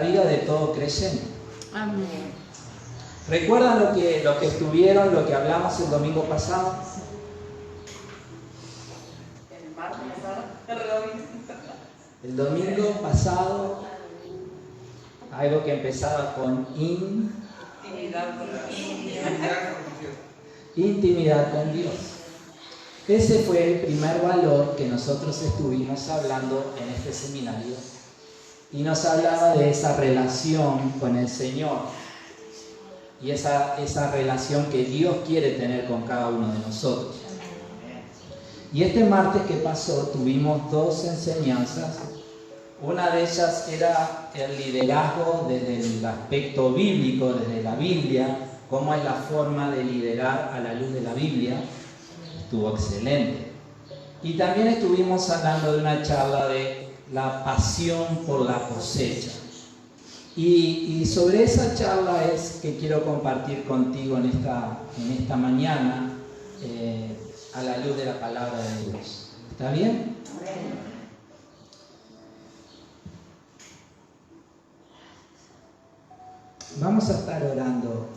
vida de todo creyente. Amén. ¿Recuerdan lo que estuvieron, lo que hablamos el domingo pasado? El domingo pasado, algo que empezaba con intimidad con Dios. Ese fue el primer valor que nosotros estuvimos hablando en este seminario. Y nos hablaba de esa relación con el Señor. Y esa relación que Dios quiere tener con cada uno de nosotros. Y este martes que pasó tuvimos dos enseñanzas. Una de ellas era el liderazgo desde el aspecto bíblico, desde la Biblia, cómo es la forma de liderar a la luz de la Biblia. Estuvo excelente. Y también estuvimos hablando de una charla de la pasión por la cosecha. Y sobre esa charla es que quiero compartir contigo en esta mañana, a la luz de la palabra de Dios. ¿Está bien? Vamos a estar orando,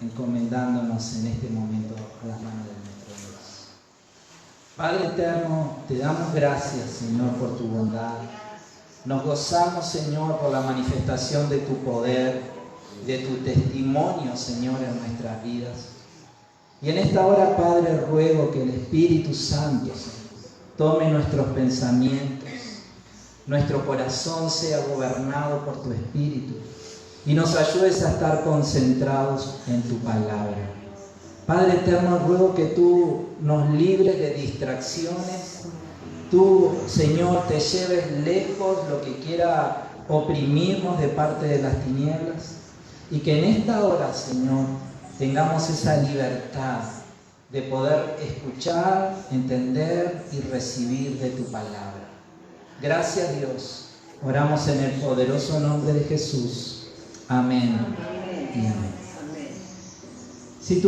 encomendándonos en este momento a las manos de nuestro Dios. Padre eterno, te damos gracias, Señor, por tu bondad. Nos gozamos, Señor, por la manifestación de tu poder, de tu testimonio, Señor, en nuestras vidas. Y en esta hora, Padre, ruego que el Espíritu Santo, Señor, tome nuestros pensamientos, nuestro corazón sea gobernado por tu Espíritu y nos ayudes a estar concentrados en tu palabra. Padre eterno, ruego que tú nos libres de distracciones. Tú, Señor, te lleves lejos lo que quiera oprimirnos de parte de las tinieblas. Y que en esta hora, Señor, tengamos esa libertad de poder escuchar, entender y recibir de tu palabra. Gracias, Dios. Oramos en el poderoso nombre de Jesús. Amén. Amén. Y amén. Si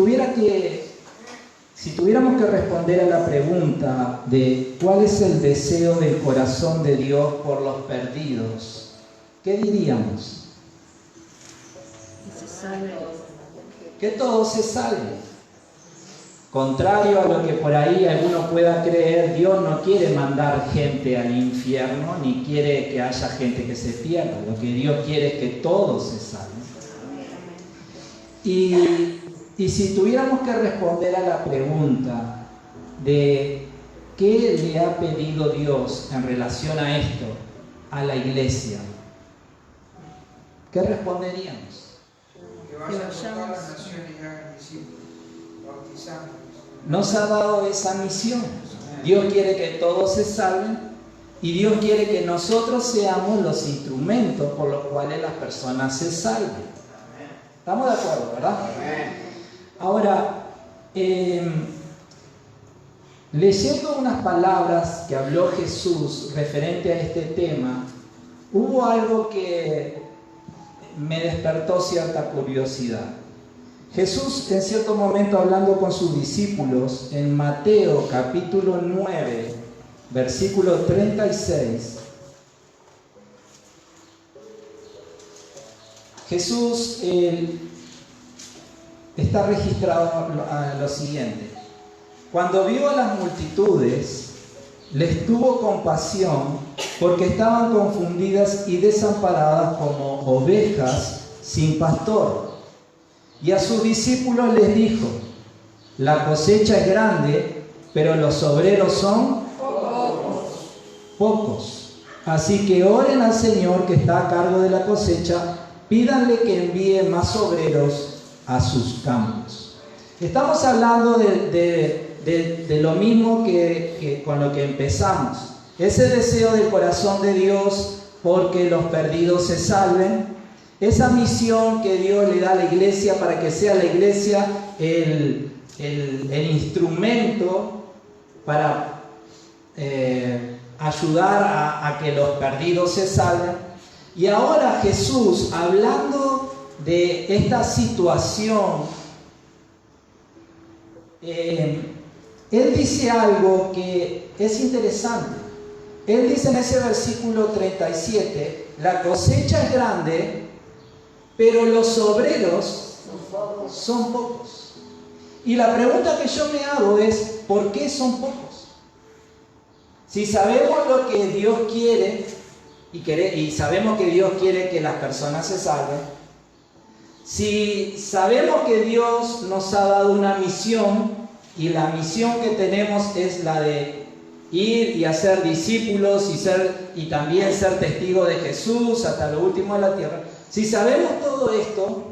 tuviéramos que responder a la pregunta de cuál es el deseo del corazón de Dios por los perdidos, ¿qué diríamos? Que todos se salven. Contrario a lo que por ahí alguno pueda creer, Dios no quiere mandar gente al infierno, ni quiere que haya gente que se pierda. Lo que Dios quiere es que todos se salven. Y si tuviéramos que responder a la pregunta de qué le ha pedido Dios en relación a esto, a la iglesia, ¿qué responderíamos? Que vayan a todas las naciones y hagan discípulos, bautizándolos. Nos ha dado esa misión. Dios quiere que todos se salven y Dios quiere que nosotros seamos los instrumentos por los cuales las personas se salven. ¿Estamos de acuerdo, verdad? Ahora, leyendo unas palabras que habló Jesús referente a este tema, hubo algo que me despertó cierta curiosidad. Jesús, en cierto momento, hablando con sus discípulos, en Mateo capítulo 9, versículo 36, Jesús está registrado lo siguiente: cuando vio a las multitudes, les tuvo compasión porque estaban confundidas y desamparadas como ovejas sin pastor. Y a sus discípulos les dijo: la cosecha es grande, pero los obreros son pocos. Así que oren al Señor que está a cargo de la cosecha, pídanle que envíe más obreros a sus campos. Estamos hablando de lo mismo que con lo que empezamos. Ese deseo del corazón de Dios porque los perdidos se salven. Esa misión que Dios le da a la iglesia para que sea la iglesia el instrumento para ayudar a que los perdidos se salven. Y ahora Jesús, hablando de esta situación, Él dice algo que es interesante. Él dice en ese versículo 37, la cosecha es grande, pero los obreros son pocos. Y la pregunta que yo me hago es, ¿por qué son pocos? Si sabemos lo que Dios quiere y sabemos que Dios quiere que las personas se salven, si sabemos que Dios nos ha dado una misión y la misión que tenemos es la de ir y hacer discípulos y también ser testigos de Jesús hasta lo último de la tierra, si sabemos todo esto,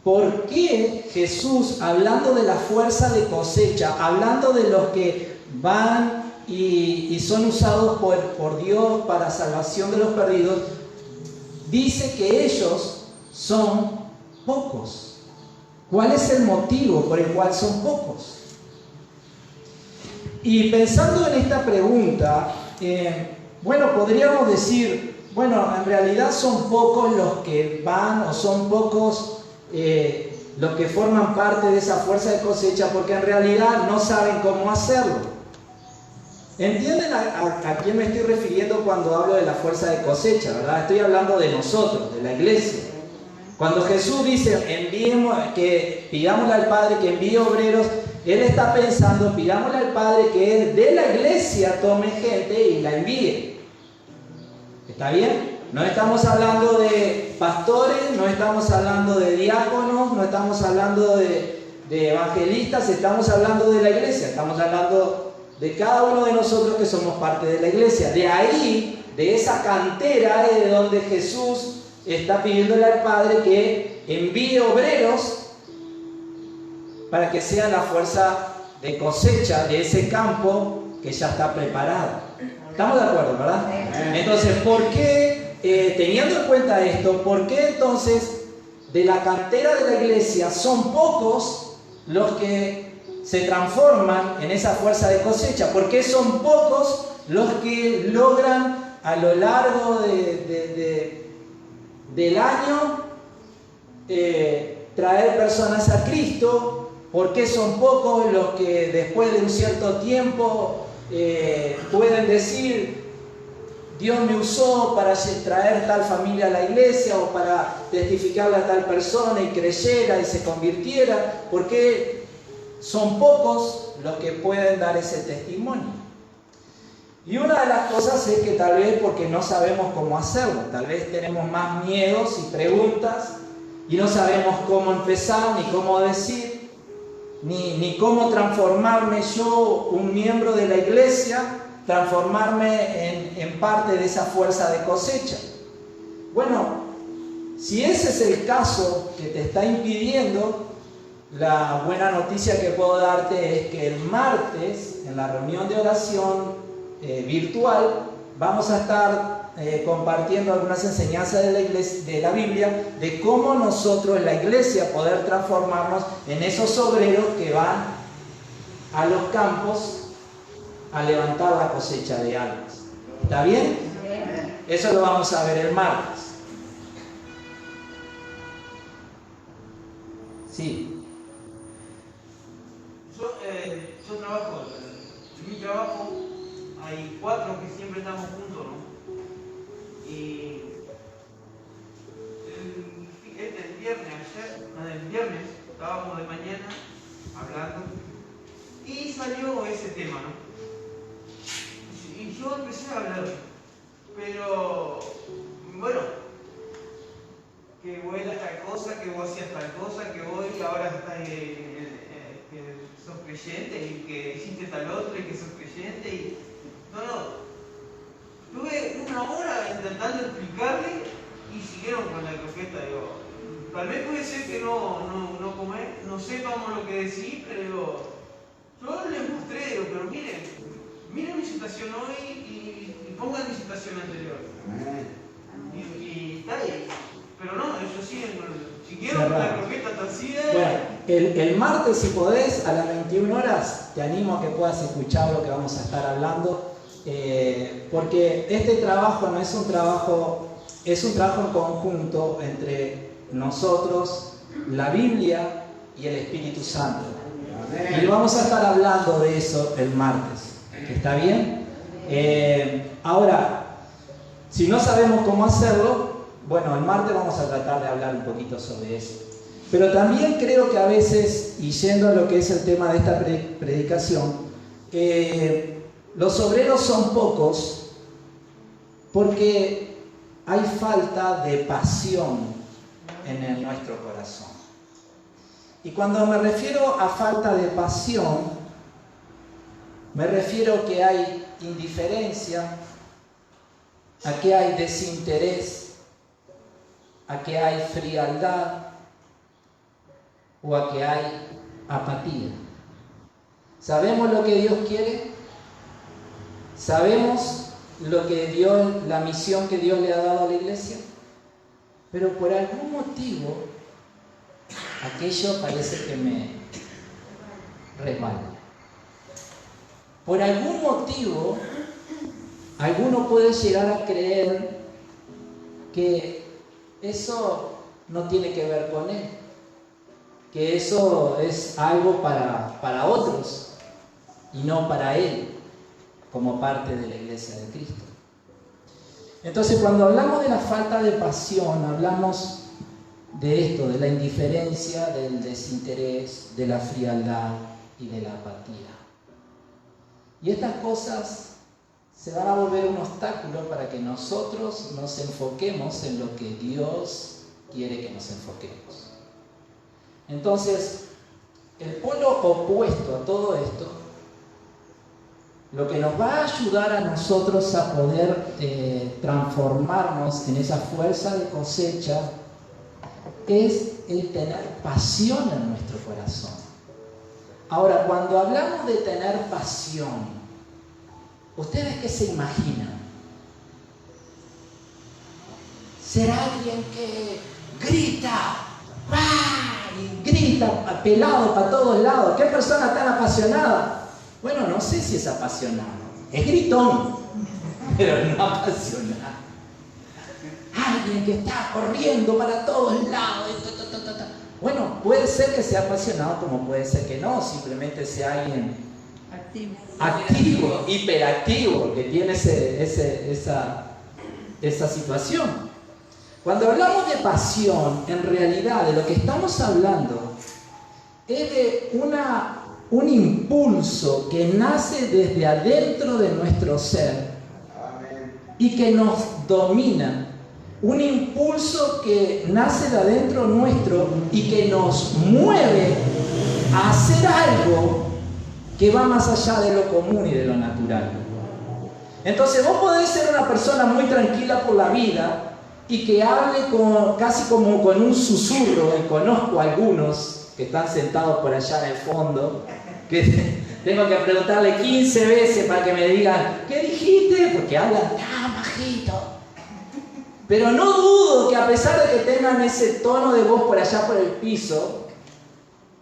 ¿por qué Jesús, hablando de la fuerza de cosecha, hablando de los que van y son usados por Dios para salvación de los perdidos, dice que ellos son pocos? ¿Cuál es el motivo por el cual son pocos? Y pensando en esta pregunta, podríamos decir, en realidad son pocos los que van o son pocos los que forman parte de esa fuerza de cosecha porque en realidad no saben cómo hacerlo. ¿Entienden a quién me estoy refiriendo cuando hablo de la fuerza de cosecha, verdad? Estoy hablando de nosotros, de la iglesia. Cuando Jesús dice, pidámosle al Padre que envíe obreros, Él está pensando, pidámosle al Padre que Él de la iglesia tome gente y la envíe. ¿Está bien? No estamos hablando de pastores, no estamos hablando de diáconos, no estamos hablando de evangelistas, estamos hablando de la iglesia, estamos hablando de cada uno de nosotros que somos parte de la iglesia. De ahí, de esa cantera, es de donde Jesús está pidiéndole al Padre que envíe obreros para que sea la fuerza de cosecha de ese campo que ya está preparado. ¿Estamos de acuerdo, verdad? Entonces, ¿por qué, teniendo en cuenta esto, por qué entonces de la cantera de la iglesia son pocos los que se transforman en esa fuerza de cosecha? ¿Por qué son pocos los que logran a lo largo del año traer personas a Cristo? ¿Por qué son pocos los que después de un cierto tiempo pueden decir, Dios me usó para traer tal familia a la iglesia o para testificarle a tal persona y creyera y se convirtiera? ¿Por qué son pocos los que pueden dar ese testimonio? Y una de las cosas es que tal vez porque no sabemos cómo hacerlo, tal vez tenemos más miedos y preguntas y no sabemos cómo empezar, ni cómo decir, ni cómo transformarme yo, un miembro de la iglesia, transformarme en parte de esa fuerza de cosecha. Si ese es el caso que te está impidiendo, la buena noticia que puedo darte es que el martes, en la reunión de oración virtual, vamos a estar compartiendo algunas enseñanzas de la Biblia, de cómo nosotros en la iglesia poder transformarnos en esos obreros que van a los campos a levantar la cosecha de almas. ¿Está bien? Eso lo vamos a ver el martes. Sí. Yo trabajo, en mi trabajo hay 4 que siempre estamos juntos, ¿no? Y el viernes estábamos de mañana hablando y salió ese tema, ¿no? Y yo empecé a hablar, pero que voy a tal cosa, que vos hacías tal cosa, que voy y ahora estás que sos creyente y que hiciste tal otro y que sos creyente y... Tuve una hora intentando explicarle y siguieron con la croqueta. Tal vez puede ser que no sepamos lo que decir, pero yo les mostré, pero miren mi situación hoy y pongan mi situación anterior. Y está ahí. Pero no, ellos siguieron con la croqueta torcida. El martes, si podés, a las 21 horas, te animo a que puedas escuchar lo que vamos a estar hablando. Porque este trabajo no es un trabajo, es un trabajo en conjunto entre nosotros, la Biblia y el Espíritu Santo. Y vamos a estar hablando de eso el martes. ¿Está bien? Ahora, si no sabemos cómo hacerlo, Bueno, el martes vamos a tratar de hablar un poquito sobre eso. Pero también creo que a veces, y yendo a lo que es el tema de esta predicación, los obreros son pocos porque hay falta de pasión en nuestro corazón. Y cuando me refiero a falta de pasión, me refiero que hay indiferencia, a que hay desinterés, a que hay frialdad o a que hay apatía. ¿Sabemos lo que Dios quiere? ¿Sabemos lo que Dios, la misión que Dios le ha dado a la iglesia? Pero por algún motivo, aquello parece que me resbala. Por algún motivo, alguno puede llegar a creer que eso no tiene que ver con él, que eso es algo para otros y no para él, como parte de la iglesia de Cristo. Entonces, cuando hablamos de la falta de pasión, hablamos de esto, de la indiferencia, del desinterés, de la frialdad y de la apatía. Y estas cosas se van a volver un obstáculo para que nosotros nos enfoquemos en lo que Dios quiere que nos enfoquemos. Entonces, el polo opuesto a todo esto, lo que nos va a ayudar a nosotros a poder transformarnos en esa fuerza de cosecha, es el tener pasión en nuestro corazón. Ahora, cuando hablamos de tener pasión, ¿ustedes qué se imaginan? ¿Será alguien que grita? ¡Ah! Y grita pelado para todos lados. ¿Qué persona tan apasionada? Bueno, no sé si es apasionado. Es gritón, pero no apasionado. Alguien que está corriendo para todos lados. Bueno, puede ser que sea apasionado como puede ser que no. Simplemente sea alguien activo, hiperactivo, que tiene esa situación. Cuando hablamos de pasión, en realidad de lo que estamos hablando es de un impulso que nace desde adentro de nuestro ser y que nos domina. Un impulso que nace de adentro nuestro y que nos mueve a hacer algo que va más allá de lo común y de lo natural. Entonces vos podés ser una persona muy tranquila por la vida y que hable casi como con un susurro, y conozco a algunos que están sentados por allá en el fondo, que tengo que preguntarle 15 veces para que me digan, ¿qué dijiste? Porque hablan tan bajito. Pero no dudo que a pesar de que tengan ese tono de voz por allá por el piso,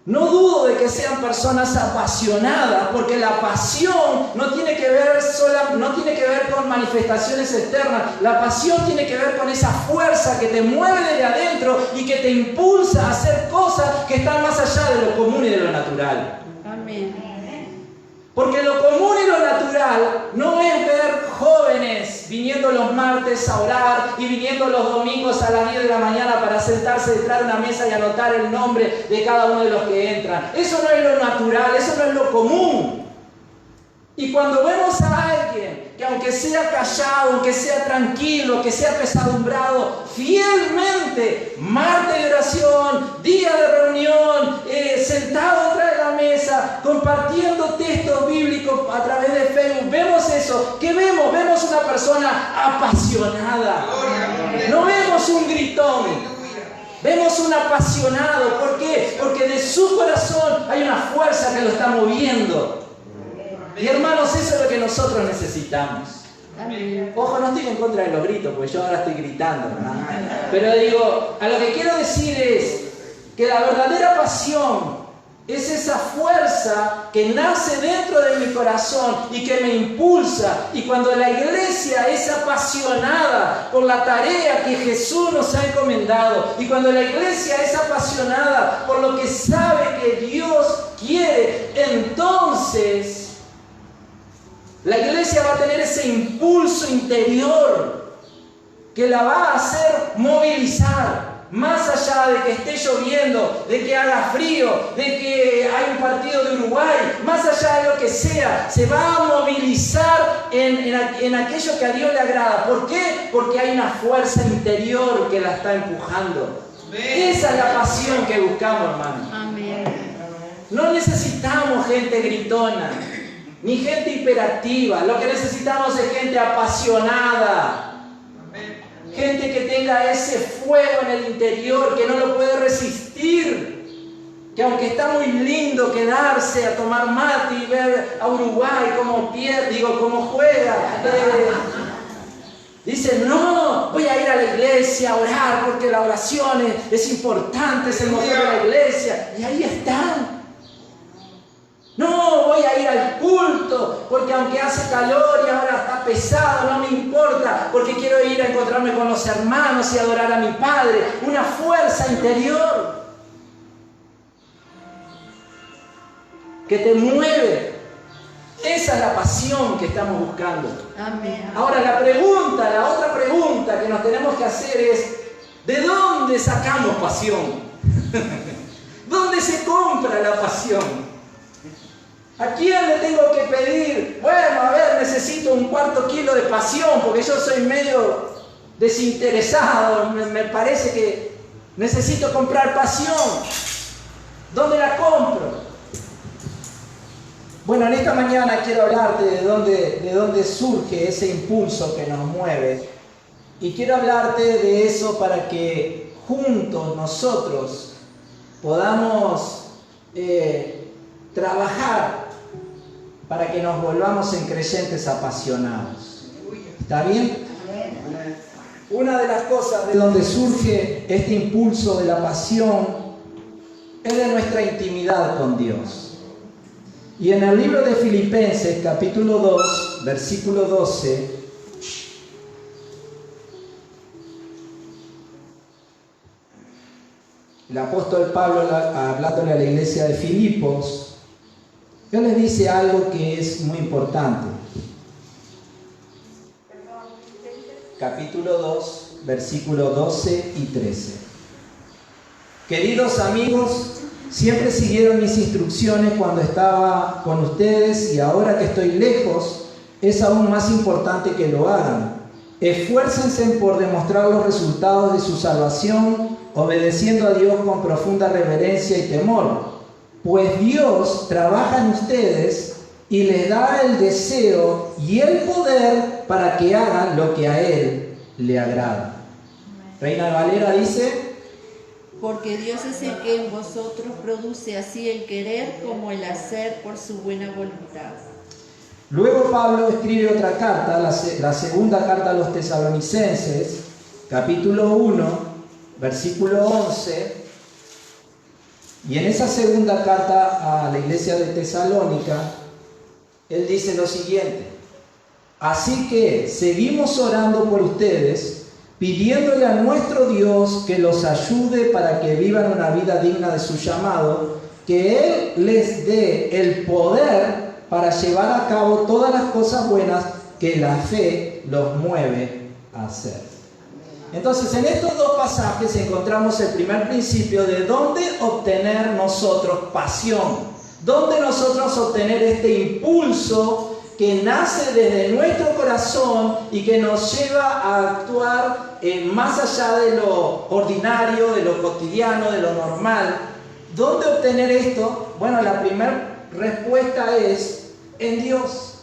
no dudo de que sean personas apasionadas, porque la pasión no tiene que ver con manifestaciones externas. La pasión tiene que ver con esa fuerza que te mueve desde adentro y que te impulsa a hacer cosas que están más allá de lo común y de lo natural. Amén. Porque lo común y lo natural no es ver jóvenes viniendo los martes a orar y viniendo los domingos a las 10 de la mañana para sentarse detrás de una mesa y anotar el nombre de cada uno de los que entran. Eso no es lo natural, eso no es lo común. Y cuando vemos a alguien que aunque sea callado, aunque sea tranquilo, que sea pesadumbrado, fielmente, martes de oración, día de reunión, sentado detrás de la mesa, compartiendo textos bíblicos a través de Facebook, vemos eso. ¿Qué vemos? Vemos una persona apasionada. No vemos un gritón. Vemos un apasionado. ¿Por qué? Porque de su corazón hay una fuerza que lo está moviendo. Y hermanos, eso es lo que nosotros necesitamos. Ojo, no estoy en contra de los gritos, porque yo ahora estoy gritando, ¿no? Pero digo, a lo que quiero decir es que la verdadera pasión es esa fuerza que nace dentro de mi corazón y que me impulsa. Y cuando la iglesia es apasionada por la tarea que Jesús nos ha encomendado, y cuando la iglesia es apasionada por lo que sabe que Dios quiere, entonces la iglesia va a tener ese impulso interior que la va a hacer movilizar. Más allá de que esté lloviendo, de que haga frío, de que hay un partido de Uruguay, más allá de lo que sea, se va a movilizar en aquello que a Dios le agrada. ¿Por qué? Porque hay una fuerza interior que la está empujando. Esa es la pasión que buscamos, hermano. Amén. No necesitamos gente gritona, ni gente hiperactiva. Lo que necesitamos es gente apasionada. Gente que tenga ese fuego en el interior, que no lo puede resistir. Que aunque está muy lindo quedarse a tomar mate y ver a Uruguay cómo pierde, cómo juega. Dicen, no, voy a ir a la iglesia a orar porque la oración es importante, es el motor de la iglesia. Y ahí están. No, voy a ir al culto porque aunque hace calor y ahora está pesado, no me importa, porque quiero ir a encontrarme con los hermanos y adorar a mi Padre. Una fuerza interior que te mueve. Esa es la pasión que estamos buscando. Amén. Ahora la otra pregunta que nos tenemos que hacer es, ¿de dónde sacamos pasión? ¿Dónde se compra la pasión? ¿A quién le tengo que pedir? Bueno, a ver, necesito un cuarto kilo de pasión porque yo soy medio desinteresado. Me parece que necesito comprar pasión. ¿Dónde la compro? Bueno, en esta mañana quiero hablarte de dónde surge ese impulso que nos mueve. Y quiero hablarte de eso para que juntos nosotros podamos trabajar para que nos volvamos en creyentes apasionados. ¿Está bien? Una de las cosas de donde surge este impulso de la pasión es de nuestra intimidad con Dios. Y en el libro de Filipenses, capítulo 2, versículo 12, el apóstol Pablo, hablándole a la iglesia de Filipos, él les dice algo que es muy importante. Capítulo 2, versículo 12 y 13. Queridos amigos, siempre siguieron mis instrucciones cuando estaba con ustedes y ahora que estoy lejos, es aún más importante que lo hagan. Esfuércense por demostrar los resultados de su salvación, obedeciendo a Dios con profunda reverencia y temor. Pues Dios trabaja en ustedes y les da el deseo y el poder para que hagan lo que a Él le agrada. Reina Valera dice: porque Dios es el que en vosotros produce así el querer como el hacer por su buena voluntad. Luego Pablo escribe otra carta, la segunda carta a los Tesalonicenses, capítulo 1, versículo 11. Y en esa segunda carta a la iglesia de Tesalónica, él dice lo siguiente: así que seguimos orando por ustedes, pidiéndole a nuestro Dios que los ayude para que vivan una vida digna de su llamado, que Él les dé el poder para llevar a cabo todas las cosas buenas que la fe los mueve a hacer. Entonces, en estos dos pasajes encontramos el primer principio de dónde obtener nosotros pasión, dónde nosotros obtener este impulso que nace desde nuestro corazón y que nos lleva a actuar más allá de lo ordinario, de lo cotidiano, de lo normal. ¿Dónde obtener esto? Bueno, la primera respuesta es en Dios.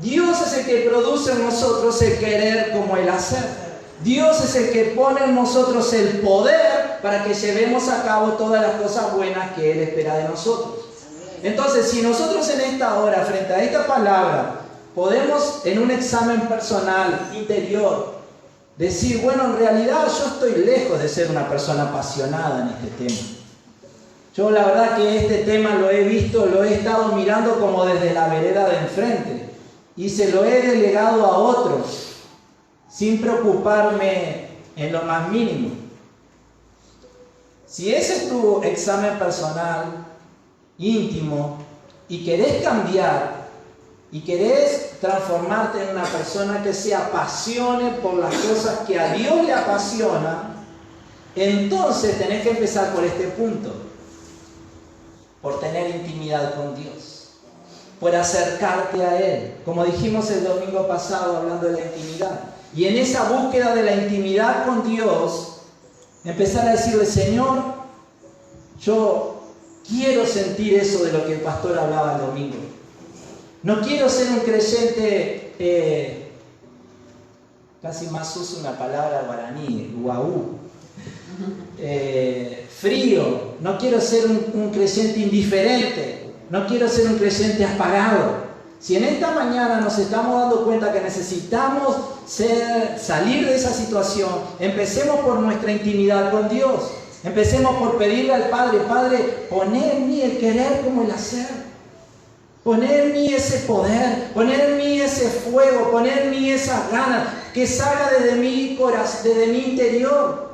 Dios es el que produce en nosotros el querer como el hacer. Dios es el que pone en nosotros el poder para que llevemos a cabo todas las cosas buenas que Él espera de nosotros. Entonces, si nosotros en esta hora, frente a esta palabra, podemos en un examen personal, interior, decir, bueno, en realidad yo estoy lejos de ser una persona apasionada en este tema. Yo la verdad que este tema lo he visto, lo he estado mirando como desde la vereda de enfrente y se lo he delegado a otros, sin preocuparme en lo más mínimo. Si ese es tu examen personal, íntimo, y querés cambiar, y querés transformarte en una persona que se apasione por las cosas que a Dios le apasionan, entonces tenés que empezar por este punto, por tener intimidad con Dios, por acercarte a Él, como dijimos el domingo pasado hablando de la intimidad. Y en esa búsqueda de la intimidad con Dios, empezar a decirle, Señor, yo quiero sentir eso de lo que el pastor hablaba el domingo. No quiero ser un creyente, casi más uso una palabra guaraní, guaú, frío. No quiero ser un creyente indiferente. No quiero ser un creyente apagado. Si en esta mañana nos estamos dando cuenta que necesitamos salir de esa situación, empecemos por nuestra intimidad con Dios. Empecemos por pedirle al Padre, Padre, poné en mí el querer como el hacer. Poner en mí ese poder, poner en mí ese fuego, poner en mí esas ganas, que salga desde mi corazón, desde mi interior.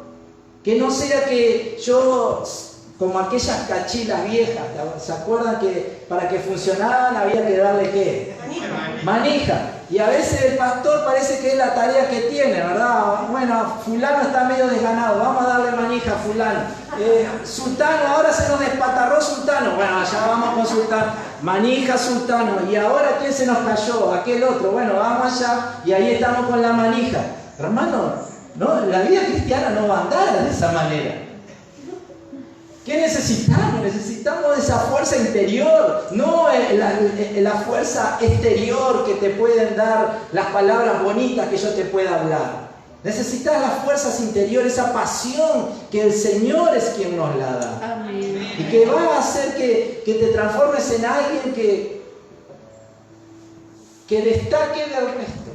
Que no sea que yo, como aquellas cachilas viejas, ¿se acuerdan que para que funcionaran había que darle qué? Manija. Y a veces el pastor parece que es la tarea que tiene, ¿verdad? Bueno, fulano está medio desganado, vamos a darle manija a fulano. Sultano, ahora se nos despatarró Sultano. Bueno, ya vamos con Sultano. Manija Sultano. Y ahora ¿quién se nos cayó? Aquel otro. Bueno, vamos allá y ahí estamos con la manija. Hermano, no, la vida cristiana no va a andar de esa manera. ¿Qué necesitamos? Necesitamos esa fuerza interior, no la fuerza exterior que te pueden dar las palabras bonitas que yo te pueda hablar. Necesitas las fuerzas interiores, esa pasión que el Señor es quien nos la da. Amén. Y que va a hacer que te transformes en alguien que destaque del resto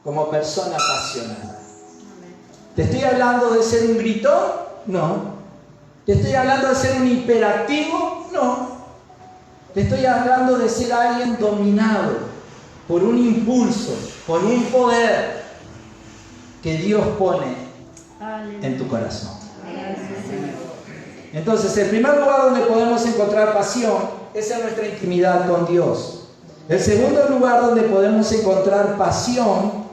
como persona apasionada. ¿Te estoy hablando de ser un gritón? No. ¿Te estoy hablando de ser un hiperactivo? No. Te estoy hablando de ser alguien dominado por un impulso, por un poder que Dios pone en tu corazón. Entonces, el primer lugar donde podemos encontrar pasión es en nuestra intimidad con Dios. El segundo lugar donde podemos encontrar pasión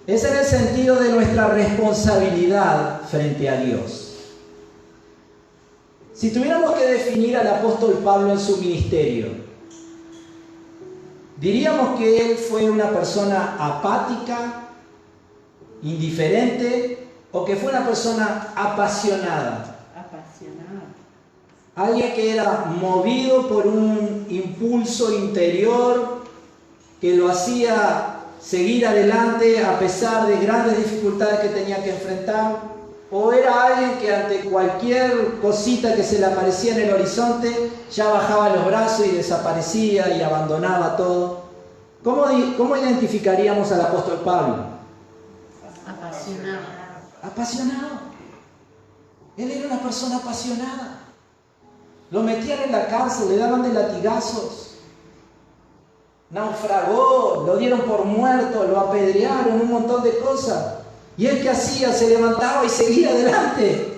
es en el sentido de nuestra responsabilidad frente a Dios. Si tuviéramos que definir al apóstol Pablo en su ministerio, diríamos que él fue una persona apática, indiferente, o que fue una persona apasionada. Alguien que era movido por un impulso interior que lo hacía seguir adelante a pesar de grandes dificultades que tenía que enfrentar, o era alguien que ante cualquier cosita que se le aparecía en el horizonte ya bajaba los brazos y desaparecía y abandonaba todo. ¿Cómo identificaríamos al apóstol Pablo? Apasionado. Él era una persona apasionada. Lo metían en la cárcel, le daban de latigazos. Naufragó, lo dieron por muerto, lo apedrearon, un montón de cosas. ¿Y él qué hacía? Se levantaba y seguía adelante.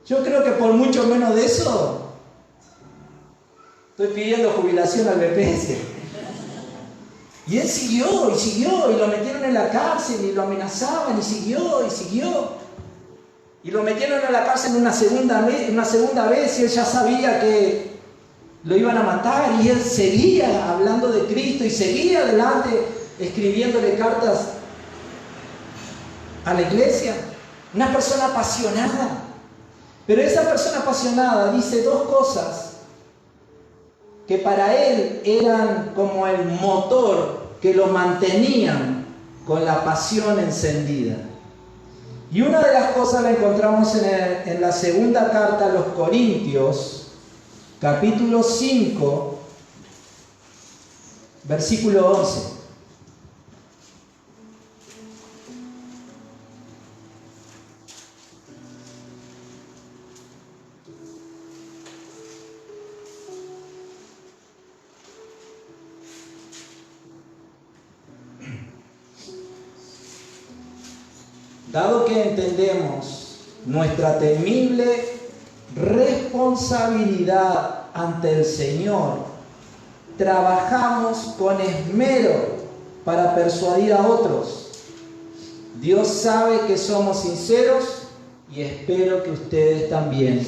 Yo creo que por mucho menos de eso, estoy pidiendo jubilación al BPS. Y él siguió, y lo metieron en la cárcel, y lo amenazaban, y siguió. Y lo metieron en la cárcel una segunda vez, y él ya sabía que lo iban a matar, y él seguía hablando de Cristo, y seguía adelante, escribiéndole cartas a la iglesia. Una persona apasionada. Pero esa persona apasionada dice dos cosas que para él eran como el motor que lo mantenían con la pasión encendida. Y una de las cosas la encontramos en la segunda carta a los Corintios, capítulo 5, versículo 11. Dado que entendemos nuestra temible responsabilidad ante el Señor, trabajamos con esmero para persuadir a otros. Dios sabe que somos sinceros y espero que ustedes también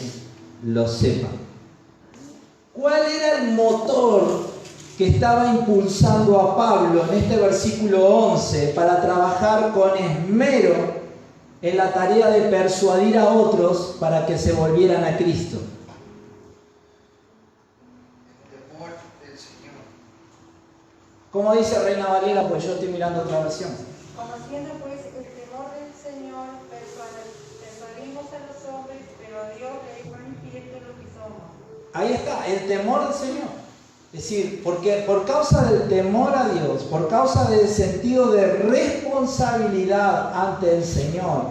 lo sepan. ¿Cuál era el motor que estaba impulsando a Pablo en este versículo 11 para trabajar con esmero en la tarea de persuadir a otros para que se volvieran a Cristo? El temor del Señor. Como dice Reina Valera, pues yo estoy mirando otra versión. Conociendo pues el temor del Señor, persuadimos a los hombres, pero a Dios le es manifiesto lo que somos. Ahí está, el temor del Señor. Es decir, porque por causa del temor a Dios, por causa del sentido de responsabilidad ante el Señor,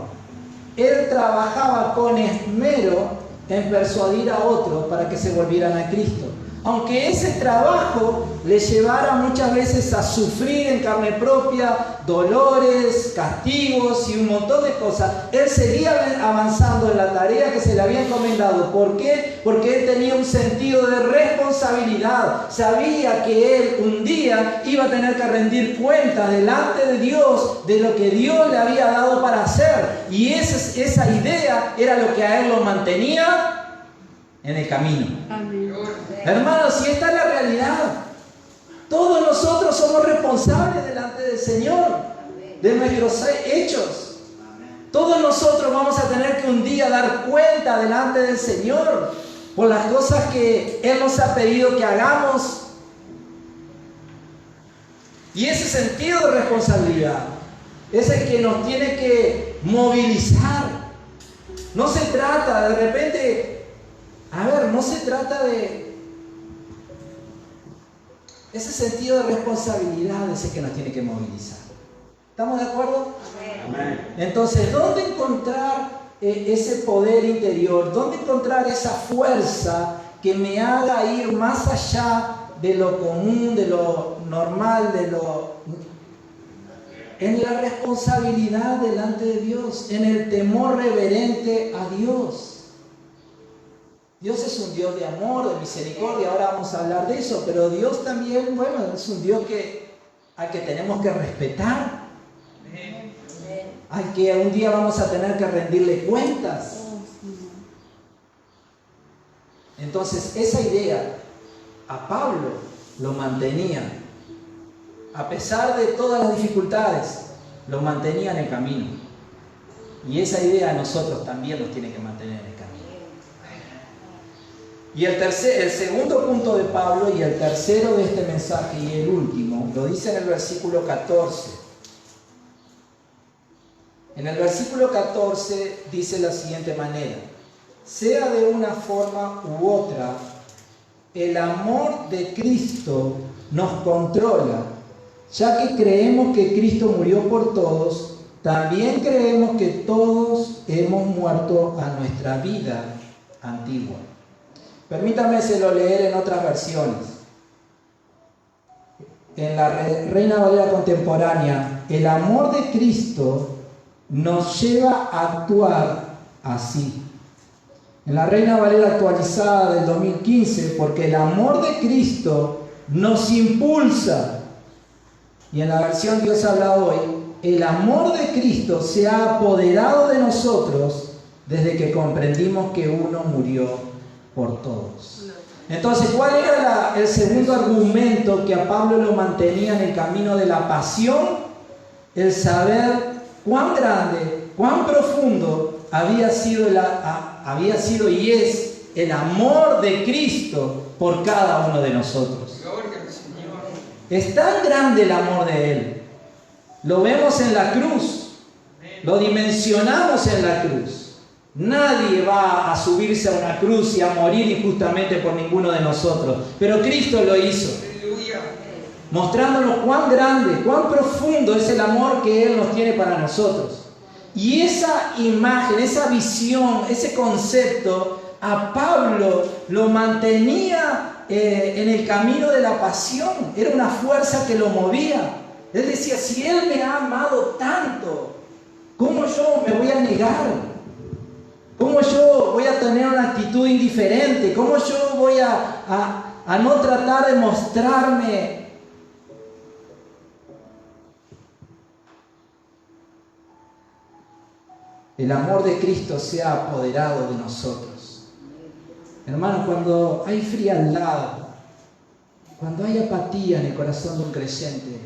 él trabajaba con esmero en persuadir a otros para que se volvieran a Cristo. Aunque ese trabajo le llevara muchas veces a sufrir en carne propia dolores, castigos y un montón de cosas, él seguía avanzando en la tarea que se le había encomendado. ¿Por qué? Porque él tenía un sentido de responsabilidad. Sabía que él un día iba a tener que rendir cuenta delante de Dios de lo que Dios le había dado para hacer. Y esa idea era lo que a él lo mantenía en el camino. Amén. Hermanos, si esta es la realidad, todos nosotros somos responsables delante del Señor de nuestros hechos. Todos nosotros vamos a tener que un día dar cuenta delante del Señor por las cosas que Él nos ha pedido que hagamos. Y ese sentido de responsabilidad es el que nos tiene que movilizar. No se trata de repente, no se trata de... Ese sentido de responsabilidad es el que nos tiene que movilizar. ¿Estamos de acuerdo? Amén. Entonces, ¿dónde encontrar ese poder interior? ¿Dónde encontrar esa fuerza que me haga ir más allá de lo común, de lo normal, en la responsabilidad delante de Dios, en el temor reverente a Dios? Dios es un Dios de amor, de misericordia, ahora vamos a hablar de eso, pero Dios también, es un Dios al que tenemos que respetar, al que un día vamos a tener que rendirle cuentas. Entonces, esa idea a Pablo lo mantenía, a pesar de todas las dificultades, lo mantenía en el camino. Y esa idea a nosotros también nos tiene que mantener en el camino. Y el segundo punto de Pablo y el tercero de este mensaje y el último, lo dice en el versículo 14. En el versículo 14 dice de la siguiente manera: sea de una forma u otra, el amor de Cristo nos controla, ya que creemos que Cristo murió por todos, también creemos que todos hemos muerto a nuestra vida antigua. Permítame se lo leer en otras versiones. En la Reina Valera contemporánea, el amor de Cristo nos lleva a actuar así. En la Reina Valera actualizada del 2015, porque el amor de Cristo nos impulsa. Y en la versión Dios habla hoy, el amor de Cristo se ha apoderado de nosotros desde que comprendimos que uno murió por todos. Entonces, ¿cuál era el segundo argumento que a Pablo lo mantenía en el camino de la pasión? El saber cuán grande, cuán profundo había sido y es el amor de Cristo por cada uno de nosotros. Es tan grande el amor de Él. Lo vemos en la cruz, lo dimensionamos en la cruz. Nadie va a subirse a una cruz y a morir injustamente por ninguno de nosotros. Pero Cristo lo hizo. Mostrándonos cuán grande, cuán profundo es el amor que Él nos tiene para nosotros. Y esa imagen, esa visión, ese concepto, a Pablo lo mantenía en el camino de la pasión. Era una fuerza que lo movía. Él decía, si Él me ha amado tanto, ¿cómo yo me voy a negar? ¿Cómo yo voy a tener una actitud indiferente? ¿Cómo yo voy a no tratar de mostrarme el amor de Cristo se ha apoderado de nosotros? Hermano, cuando hay frialdad, cuando hay apatía en el corazón de un creyente,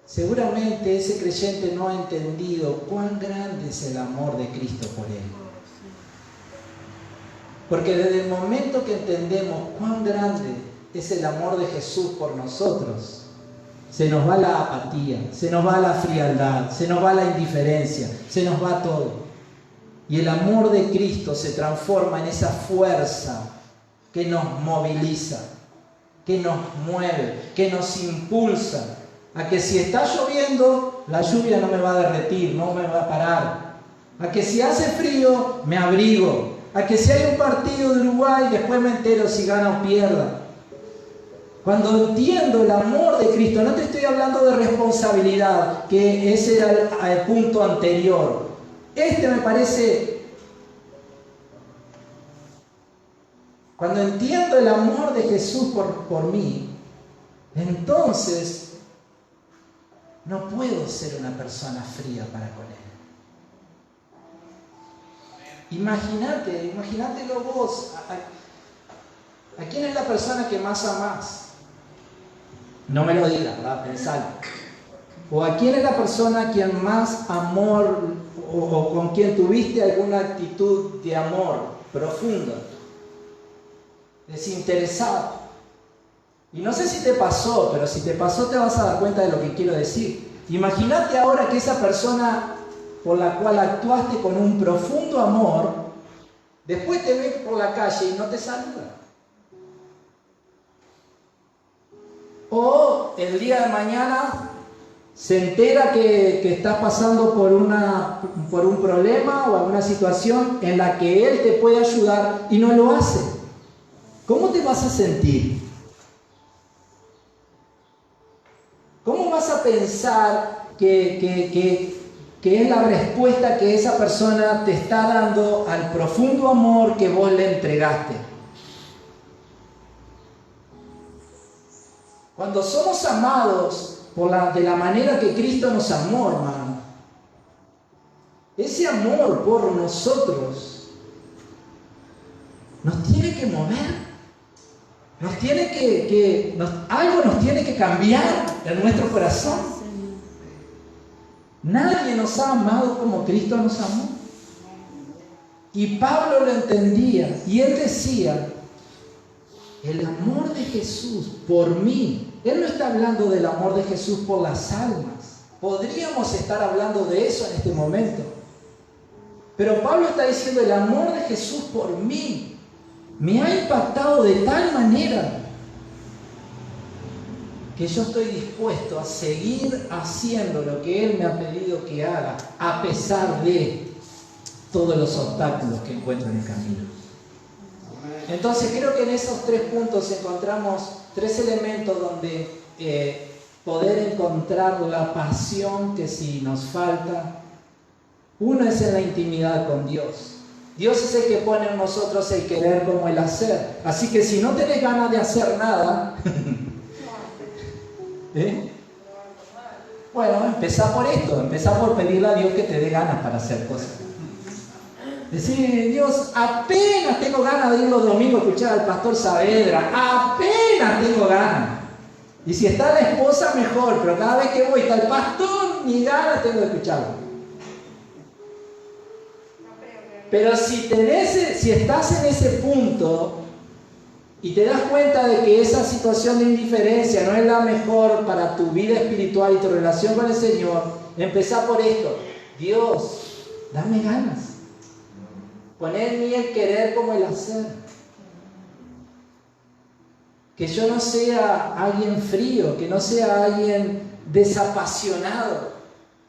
seguramente ese creyente no ha entendido cuán grande es el amor de Cristo por él. Porque desde el momento que entendemos cuán grande es el amor de Jesús por nosotros, se nos va la apatía, se nos va la frialdad, se nos va la indiferencia, se nos va todo. Y el amor de Cristo se transforma en esa fuerza que nos moviliza, que nos mueve, que nos impulsa a que si está lloviendo, la lluvia no me va a derretir, no me va a parar. A que si hace frío, me abrigo. A que si hay un partido de Uruguay, después me entero si gana o pierda. Cuando entiendo el amor de Cristo, no te estoy hablando de responsabilidad, que ese era el punto anterior. Este me parece... Cuando entiendo el amor de Jesús por mí, entonces no puedo ser una persona fría para con Él. Imagínatelo vos. ¿A quién es la persona que más amás? No me lo digas, ¿verdad? Pensalo. ¿O a quién es la persona a quien más amor o con quien tuviste alguna actitud de amor profunda, desinteresado? Y no sé si te pasó, pero si te pasó te vas a dar cuenta de lo que quiero decir. Imagínate ahora que esa persona por la cual actuaste con un profundo amor, después te ve por la calle y no te saluda. O el día de mañana se entera que estás pasando por un problema o alguna situación en la que él te puede ayudar y no lo hace. ¿Cómo te vas a sentir? ¿Cómo vas a pensar que es la respuesta que esa persona te está dando al profundo amor que vos le entregaste? Cuando somos amados de la manera que Cristo nos amó, hermano, ese amor por nosotros nos tiene que mover, algo nos tiene que cambiar en nuestro corazón. Nadie nos ha amado como Cristo nos amó. Y Pablo lo entendía y él decía: el amor de Jesús por mí. Él no está hablando del amor de Jesús por las almas. Podríamos estar hablando de eso en este momento. Pero Pablo está diciendo: el amor de Jesús por mí me ha impactado de tal manera que yo estoy dispuesto a seguir haciendo lo que Él me ha pedido que haga, a pesar de todos los obstáculos que encuentro en el camino. Entonces creo que en esos 3 puntos encontramos 3 elementos donde poder encontrar la pasión que si nos falta. Uno es en la intimidad con Dios. Dios es el que pone en nosotros el querer como el hacer. Así que si no tenés ganas de hacer nada, bueno, empezá por esto, empezá por pedirle a Dios que te dé ganas para hacer cosas. Decir: Dios, apenas tengo ganas de ir los domingos a escuchar al pastor Saavedra, apenas tengo ganas. Y si está la esposa, mejor, pero cada vez que voy está el pastor, ni ganas tengo de escucharlo. Pero si estás en ese punto y te das cuenta de que esa situación de indiferencia no es la mejor para tu vida espiritual y tu relación con el Señor, empezá por esto: Dios, dame ganas. Poner en mí el querer como el hacer. Que yo no sea alguien frío, que no sea alguien desapasionado,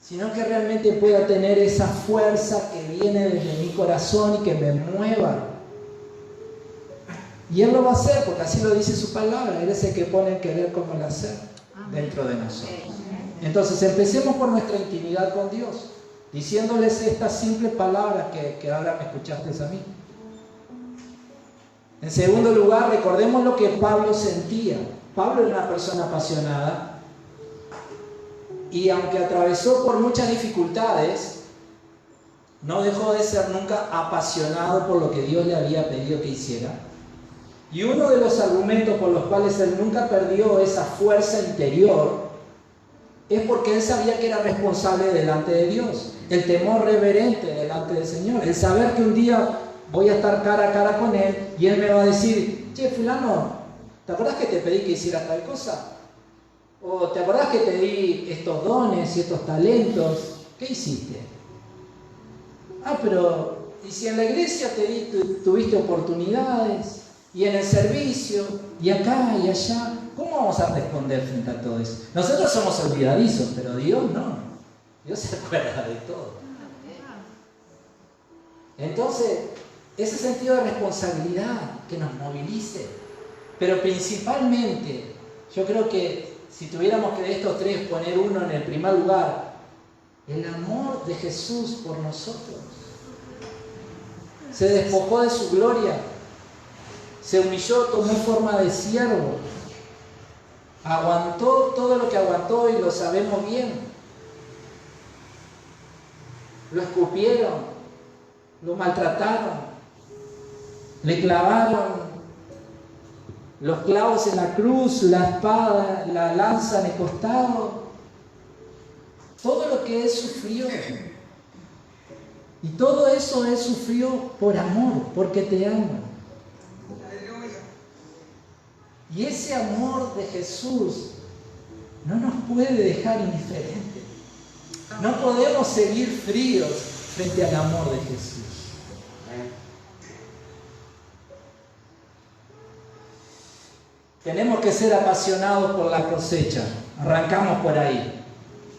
sino que realmente pueda tener esa fuerza que viene desde mi corazón y que me mueva. Y Él lo va a hacer porque así lo dice su palabra. Él es el que pone el querer como el hacer dentro de nosotros. Entonces empecemos por nuestra intimidad con Dios, diciéndoles estas simples palabras que ahora me escuchaste a mí. En segundo lugar, recordemos lo que Pablo sentía. Pablo era una persona apasionada y aunque atravesó por muchas dificultades, no dejó de ser nunca apasionado por lo que Dios le había pedido que hiciera. Y uno de los argumentos por los cuales él nunca perdió esa fuerza interior es porque él sabía que era responsable delante de Dios. El temor reverente delante del Señor. El saber que un día voy a estar cara a cara con Él y Él me va a decir: che, fulano, ¿te acordás que te pedí que hiciera tal cosa? ¿O te acordás que te di estos dones y estos talentos? ¿Qué hiciste? Ah, pero ¿y si en la iglesia tuviste oportunidades? Y en el servicio, y acá y allá, ¿cómo vamos a responder frente a todo eso? Nosotros somos olvidadizos, pero Dios no. Dios se acuerda de todo. Entonces, ese sentido de responsabilidad que nos movilice, pero principalmente, yo creo que si tuviéramos que de estos tres poner uno en el primer lugar, el amor de Jesús por nosotros. Se despojó de su gloria, se humilló, tomó forma de siervo, aguantó todo lo que aguantó y lo sabemos bien. Lo escupieron, lo maltrataron, le clavaron los clavos en la cruz, la espada, la lanza en el costado, todo lo que él sufrió. Y todo eso él sufrió por amor, porque te amo. Y ese amor de Jesús no nos puede dejar indiferentes. No podemos seguir fríos frente al amor de Jesús. Tenemos que ser apasionados por la cosecha. Arrancamos por ahí.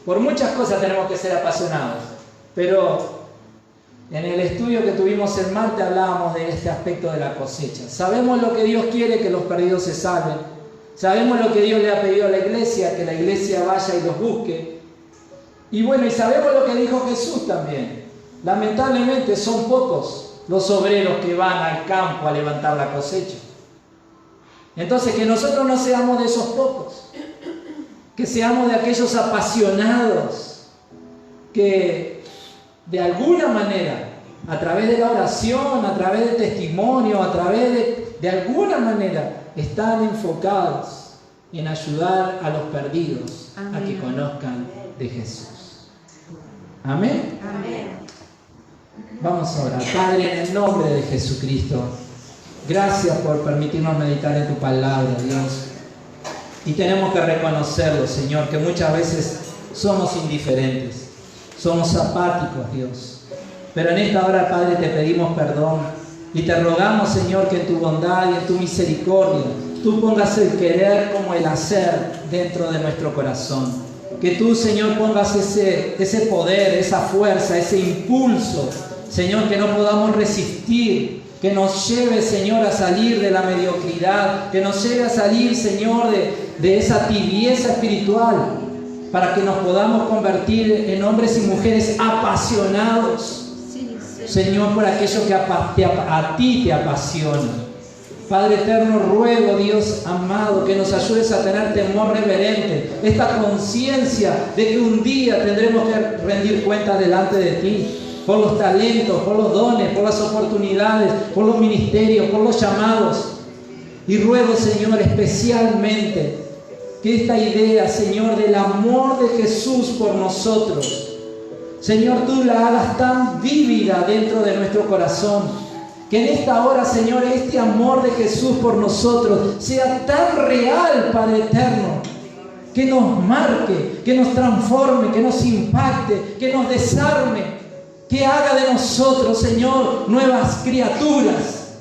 Por muchas cosas tenemos que ser apasionados. Pero en el estudio que tuvimos el martes hablábamos de este aspecto de la cosecha. Sabemos lo que Dios quiere, que los perdidos se salven. Sabemos lo que Dios le ha pedido a la iglesia, que la iglesia vaya y los busque. Y bueno, y sabemos lo que dijo Jesús también. Lamentablemente son pocos los obreros que van al campo a levantar la cosecha. Entonces, que nosotros no seamos de esos pocos, que seamos de aquellos apasionados que de alguna manera, a través de la oración, a través del testimonio, a través de alguna manera, están enfocados en ayudar a los perdidos. Amén. A que conozcan de Jesús. Amén. Amén. Vamos a orar. Padre, en el nombre de Jesucristo, gracias por permitirnos meditar en tu palabra, Dios. Y tenemos que reconocerlo, Señor, que muchas veces somos indiferentes, somos apáticos, Dios. Pero en esta hora, Padre, te pedimos perdón y te rogamos, Señor, que en tu bondad y en tu misericordia tú pongas el querer como el hacer dentro de nuestro corazón. Que tú, Señor, pongas ese poder, esa fuerza, ese impulso, Señor, que no podamos resistir, que nos lleve, Señor, a salir de la mediocridad, que nos lleve a salir, Señor, de esa tibieza espiritual, para que nos podamos convertir en hombres y mujeres apasionados, Señor, por aquello que a ti te apasiona. Padre eterno, ruego, Dios amado, que nos ayudes a tener temor reverente, esta conciencia de que un día tendremos que rendir cuentas delante de ti, por los talentos, por los dones, por las oportunidades, por los ministerios, por los llamados. Y ruego, Señor, especialmente que esta idea, Señor, del amor de Jesús por nosotros, Señor, tú la hagas tan vívida dentro de nuestro corazón. Que en esta hora, Señor, este amor de Jesús por nosotros sea tan real, Padre eterno, que nos marque, que nos transforme, que nos impacte, que nos desarme, que haga de nosotros, Señor, nuevas criaturas.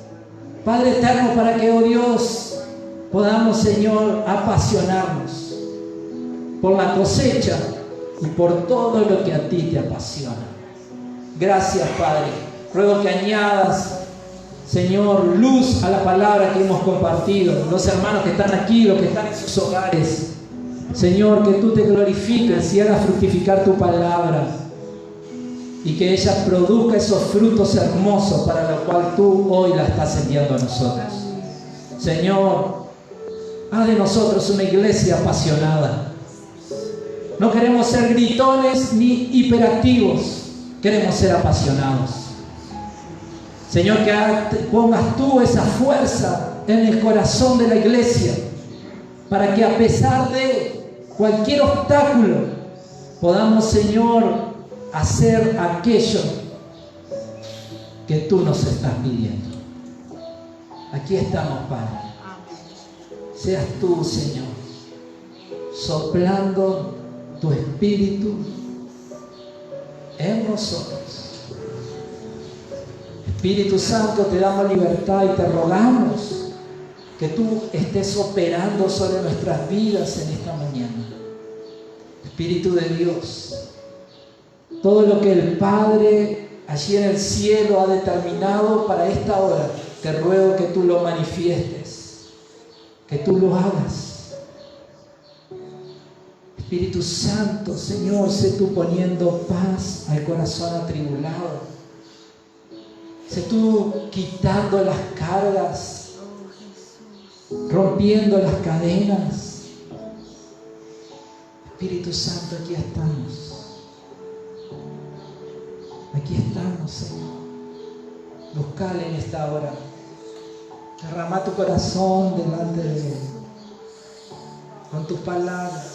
Padre eterno, para que, oh Dios, podamos, Señor, apasionarnos por la cosecha y por todo lo que a ti te apasiona. Gracias, Padre. Ruego que añadas, Señor, luz a la palabra que hemos compartido. Los hermanos que están aquí, los que están en sus hogares. Señor, que tú te glorifiques y hagas fructificar tu palabra. Y que ella produzca esos frutos hermosos para los cuales tú hoy la estás enviando a nosotros. Señor, haz de nosotros una iglesia apasionada. No queremos ser gritones ni hiperactivos, queremos ser apasionados. Señor, que pongas tú esa fuerza en el corazón de la iglesia, para que a pesar de cualquier obstáculo podamos, Señor, hacer aquello que tú nos estás pidiendo. Aquí estamos, Padre. Seas tú, Señor, soplando tu espíritu en nosotros. Espíritu Santo, te damos libertad y te rogamos que tú estés operando sobre nuestras vidas en esta mañana. Espíritu de Dios, todo lo que el Padre allí en el cielo ha determinado para esta hora, te ruego que tú lo manifiestes, que tú lo hagas. Espíritu Santo, Señor, sé tú poniendo paz al corazón atribulado. Sé tú quitando las cargas, rompiendo las cadenas. Espíritu Santo, aquí estamos. Aquí estamos, Señor. Buscale en esta hora. Derrama tu corazón delante de Él. Con tus palabras.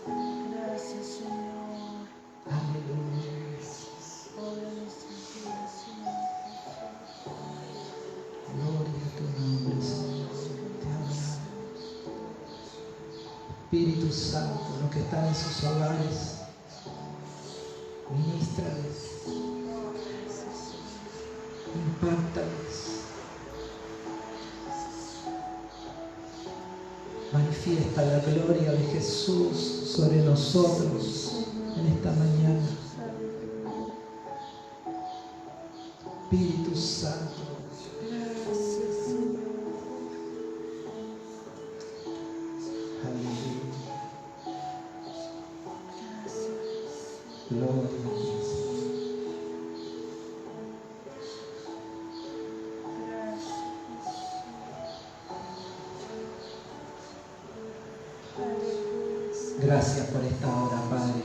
Gracias, Señor. Aleluya. Gloria a tu nombre, Señor. Te adoramos. Espíritu Santo, los que están en sus hogares, ministrales, impáctales, manifiesta la gloria de Jesús sobre nosotros en esta mañana. Espíritu Santo, gloria a Dios. Gracias por esta hora, Padre.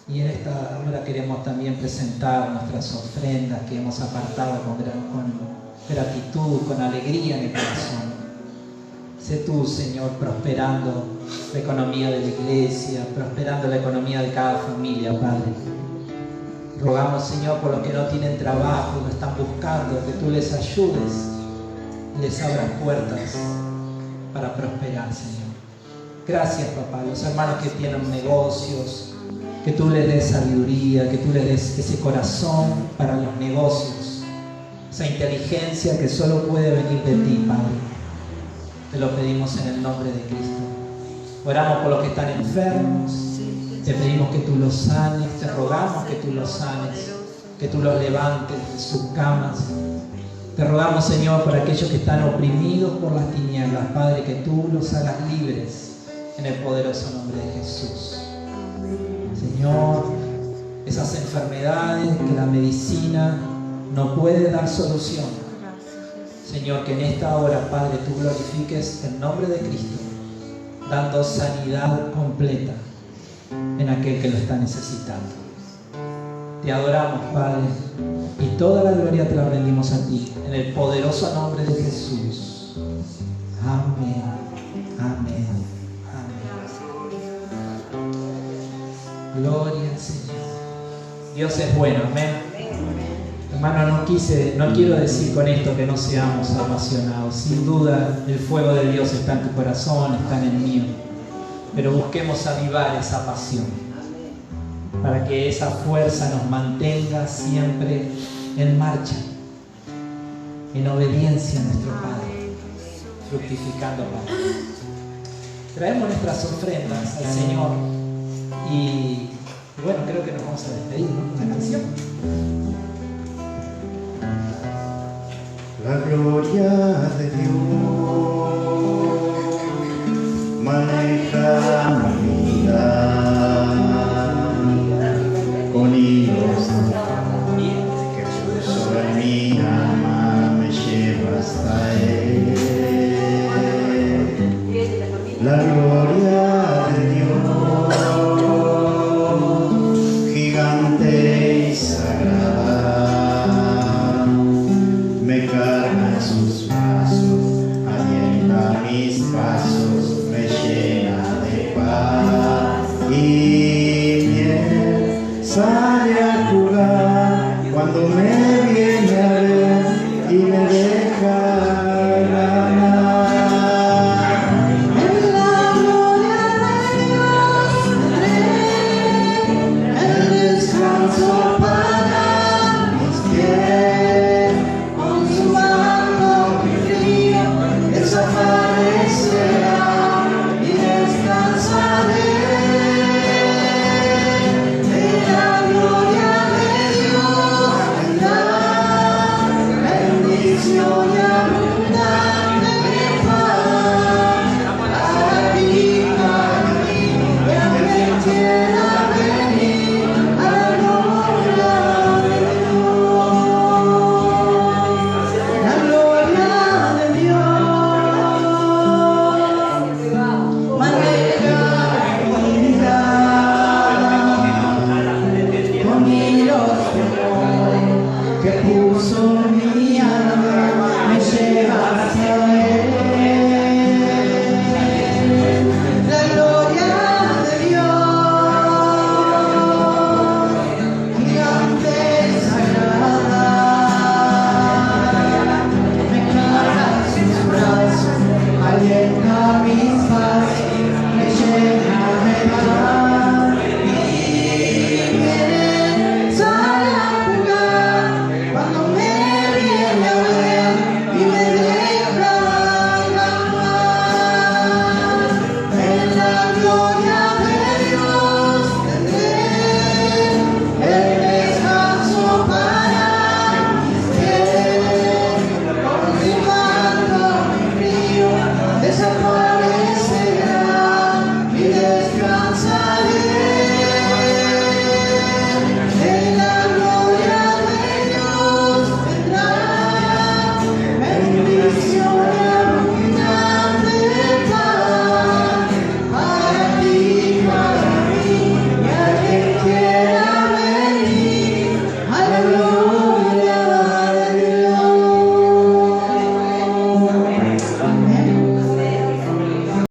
Y en esta hora queremos también presentar nuestras ofrendas que hemos apartado con gratitud, con alegría en el corazón. Sé tú, Señor, prosperando la economía de la iglesia, prosperando la economía de cada familia, Padre. Rogamos, Señor, por los que no tienen trabajo, lo están buscando, que tú les ayudes y les abras puertas para prosperar, Señor. Gracias, papá. Los hermanos que tienen negocios, que tú les des sabiduría, que tú les des ese corazón para los negocios, esa inteligencia que solo puede venir de ti, Padre. Te lo pedimos en el nombre de Cristo. Oramos por los que están enfermos. Te pedimos que tú los sanes. Te rogamos que tú los sanes, que tú los levantes de sus camas. Te rogamos, Señor, por aquellos que están oprimidos por las tinieblas, Padre, que tú los hagas libres en el poderoso nombre de Jesús. Señor, esas enfermedades que la medicina no puede dar solución, Señor, que en esta hora, Padre, tú glorifiques el nombre de Cristo, dando sanidad completa en aquel que lo está necesitando. Te adoramos, Padre, y toda la gloria te la rendimos a ti, en el poderoso nombre de Jesús. Amén, amén, amén. Gloria al Señor. Dios es bueno, amén. Hermano, no quiero decir con esto que no seamos apasionados. Sin duda, el fuego de Dios está en tu corazón, está en el mío. Pero busquemos avivar esa pasión, para que esa fuerza nos mantenga siempre en marcha, en obediencia a nuestro Padre, fructificando para Él. Traemos nuestras ofrendas al Señor y bueno, creo que nos vamos a despedir, ¿no? Una canción. La gloria de Dios maneja mi vida con hilos que su sol en mi alma. sale a jugar cuando me